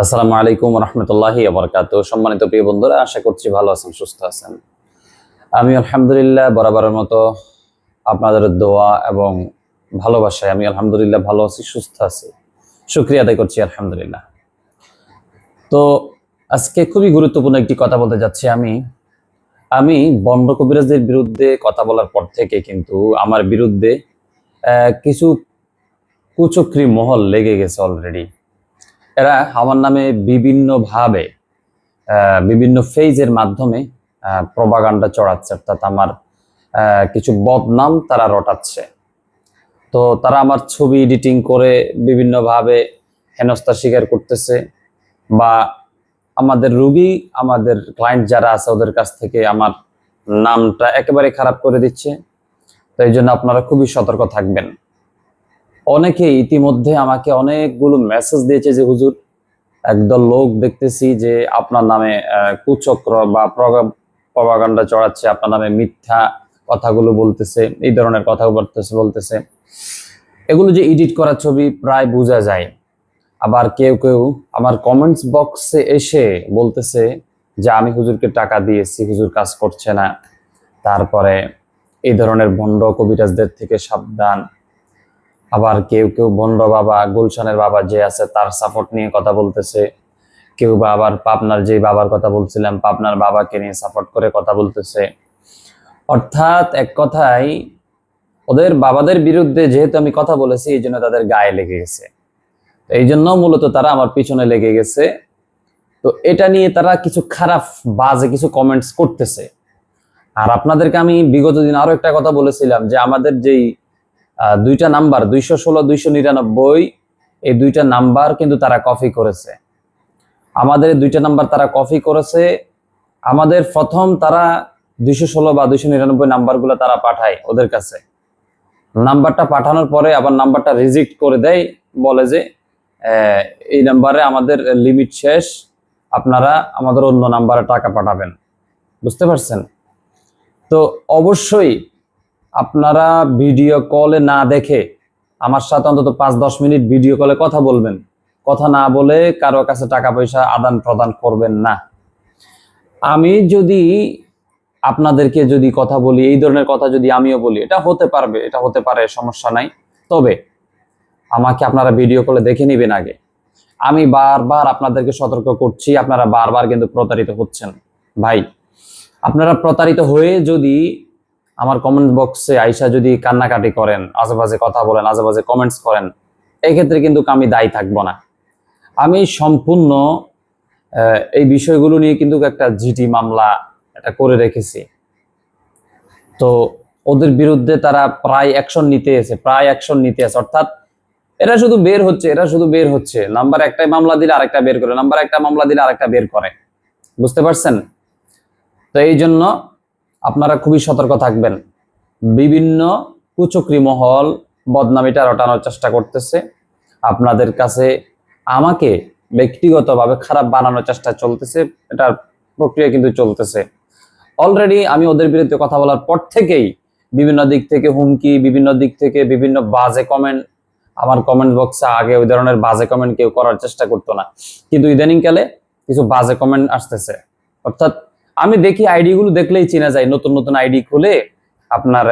আসসালামু আলাইকুম রহমতুল্লাহি বারাকাতুহু। সম্মানিত প্রিয় বন্ধুরা, আশা করছি ভালো আছেন, সুস্থ আছেন। আমি আলহামদুলিল্লাহ বরাবরের মতো আপনাদের দোয়া এবং ভালোবাসায় আমি আলহামদুলিল্লাহ ভালো আছি, সুস্থ আছি। শুকরিয়া আদায় করছি আলহামদুলিল্লাহ। তো আজকে খুবই গুরুত্বপূর্ণ একটি কথা বলতে যাচ্ছি। আমি বন্ড কবিরাজদের বিরুদ্ধে কথা বলার পর থেকে কিন্তু আমার বিরুদ্ধে কিছু কুচক্রী মহল লেগে গেছে অলরেডি। এরা আমার নামে বিভিন্নভাবে বিভিন্ন ফেজের মাধ্যমে প্রপাগান্ডা চড়াচ্ছে, অর্থাৎ আমার কিছু বদনাম তারা রটাচ্ছে। তো তারা আমার ছবি এডিটিং করে বিভিন্নভাবে হেনস্থা স্বীকার করতেছে, বা আমাদের রুগী, আমাদের ক্লায়েন্ট যারা আছে ওদের কাছ থেকে আমার নামটা একেবারে খারাপ করে দিচ্ছে। তো এই জন্য আপনারা খুবই সতর্ক থাকবেন। অনেকে ইতিমধ্যে আমাকে অনেকগুলো মেসেজ দিয়েছে যে হুজুর, একদল লোক দেখতেছি যে আপনার নামে কুচক্র বা প্রপাগান্ডা চড়াচ্ছে, আপনার নামে মিথ্যা কথাগুলো বলতেছে, এই ধরনের কথা বলতেছে। এগুলো যে এডিট করা ছবি প্রায় বোঝা যায়। আবার কেউ কেউ আমার কমেন্টস বক্সে এসে বলতেছে যে আমি হুজুরকে টাকা দিয়েছি, হুজুর কাজ করছে না। তারপরে এই ধরনের ভণ্ড কবিরাজদের থেকে সাবধান। আবার কেউ কেউ ভণ্ড বাবা, গুলশানের বাবা যে আছে তার সাপোর্ট নিয়ে কথা বলতেছে। কেউ বা আবার পাবনার যে বাবার কথা বলছিলাম, পাবনার বাবাকে নিয়ে সাপোর্ট করে কথা বলতেছে। অর্থাৎ এক কথায় ওদের বাবাদের বিরুদ্ধে যেহেতু আমি কথা বলেছি, এই জন্য তাদের গায়ে লেগে গেছে। এই জন্য মূলত তারা আমার পিছনে লেগে গেছে। তো এটা নিয়ে তারা কিছু খারাপ বাজে কিছু কমেন্টস করতেছে। আর আপনাদেরকে আমি বিগত দিন আরো একটা কথা বলেছিলাম যে আমাদের যেই দুইটা নাম্বার 216, 299, এই দুইটা নাম্বার কিন্তু তারা কপি করেছে। আমাদের দুইটা নাম্বার তারা কপি করেছে। আমাদের প্রথম তারা 216 বা 299 নাম্বারগুলো তারা পাঠায় ওদের কাছে। নাম্বারটা পাঠানোর পরে আবার নাম্বারটা রিজেক্ট করে দেয়, বলে যে এই নাম্বারে আমাদের লিমিট শেষ, আপনারা আমাদের অন্য নাম্বারে টাকা পাঠাবেন। বুঝতে পারছেন? তো অবশ্যই আপনারা ভিডিও কলে না দেখে আমার সাথে অন্তত 5-10 মিনিট ভিডিও কলে কথা বলবেন। কথা না বলে কারো কাছে টাকা পয়সা আদান প্রদান করবেন না। আমি যদি আপনাদেরকে যদি কথা বলি, এই ধরনের কথা যদি আমিও বলি, এটা হতে পারবে, এটা হতে পারে, সমস্যা নাই। তবে আমাকে আপনারা ভিডিও কলে দেখে নেবেন আগে। আমি বারবার আপনাদেরকে সতর্ক করছি, আপনারা বারবার কিন্তু প্রতারিত হচ্ছেন। ভাই, আপনারা প্রতারিত হয়ে যদি আমার কমেন্ট বক্সে আইসা যদি কান্নাকাটি করেন, আজেবাজে কথা বলেন, আজেবাজে কমেন্টস করেন, এক্ষেত্রে কিন্তু আমি দায়ী থাকবো না। আমি সম্পূর্ণ এই বিষয়গুলো নিয়ে কিন্তু একটা জিডি মামলা এটা করে রেখেছি। তো ওদের বিরুদ্ধে তারা প্রায় অ্যাকশন নিতে আছে, অর্থাৎ এরা শুধু বের হচ্ছে নাম্বার একটাই মামলা দিলে আরেকটা বের করে, নাম্বার একটা মামলা দিলে আরেকটা বের করে। বুঝতে পারছেন? তো এই জন্য আপনারা খুবই সতর্ক থাকবেন। বিভিন্ন কুচক্রী মহল বদনামিটা রটানোর চেষ্টা করতেছে আপনাদের কাছে, আমাকে ব্যক্তিগতভাবে খারাপ বানানোর চেষ্টা চলতেছে। এটার প্রক্রিয়া কিন্তু চলতেছে অলরেডি। আমি ওদের বিরুদ্ধে কথা বলার পর থেকেই বিভিন্ন দিক থেকে হুমকি, বিভিন্ন দিক থেকে বিভিন্ন বাজে কমেন্ট। আমার কমেন্ট বক্সে আগে ওই ধরনের বাজে কমেন্ট কেউ করার চেষ্টা করতো না, কিন্তু ইদানিংকালে কিছু বাজে কমেন্ট আসতেছে। অর্থাৎ আমি দেখি আইডি গুলো দেখলেই চেনা যায়, নতুন নতুন আইডি খুলে আপনার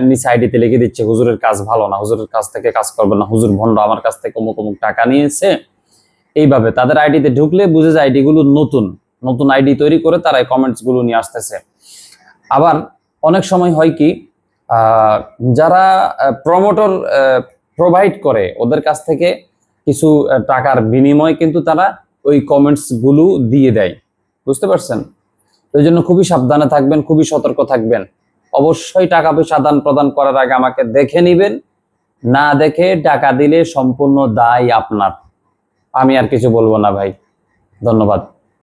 নিচে আইডিতে লিখে দিচ্ছে হুজুরের কাজ ভালো না, হুজুরের কাছ থেকে কাজ করবেন না, হুজুর ভণ্ড, আমার কাছ থেকে অমুক অমুক টাকা নিয়েছে। এইভাবে তাদের আইডিতে ঢুকলে বুঝে যায় আইডি গুলো নতুন নতুন আইডি তৈরি করে তারা কমেন্টস গুলো নিয়ে আসতেছে। আবার অনেক সময় হয় কি, যারা প্রমোটর প্রোভাইড করে ওদের কাছ থেকে কিছু টাকার বিনিময়ে কিন্তু তারা ওই কমেন্টস গুলো দিয়ে দেয়। বুঝতে পারছেন? ওই জন্য খুবই সাবধানে থাকবেন, খুবই সতর্ক থাকবেন। অবশ্যই টাকা পয়সা আদান প্রদান করার আগে আমাকে দেখে নিবেন। না দেখে টাকা দিলে সম্পূর্ণ দায় আপনার। আমি আর কিছু বলবো না ভাই। ধন্যবাদ।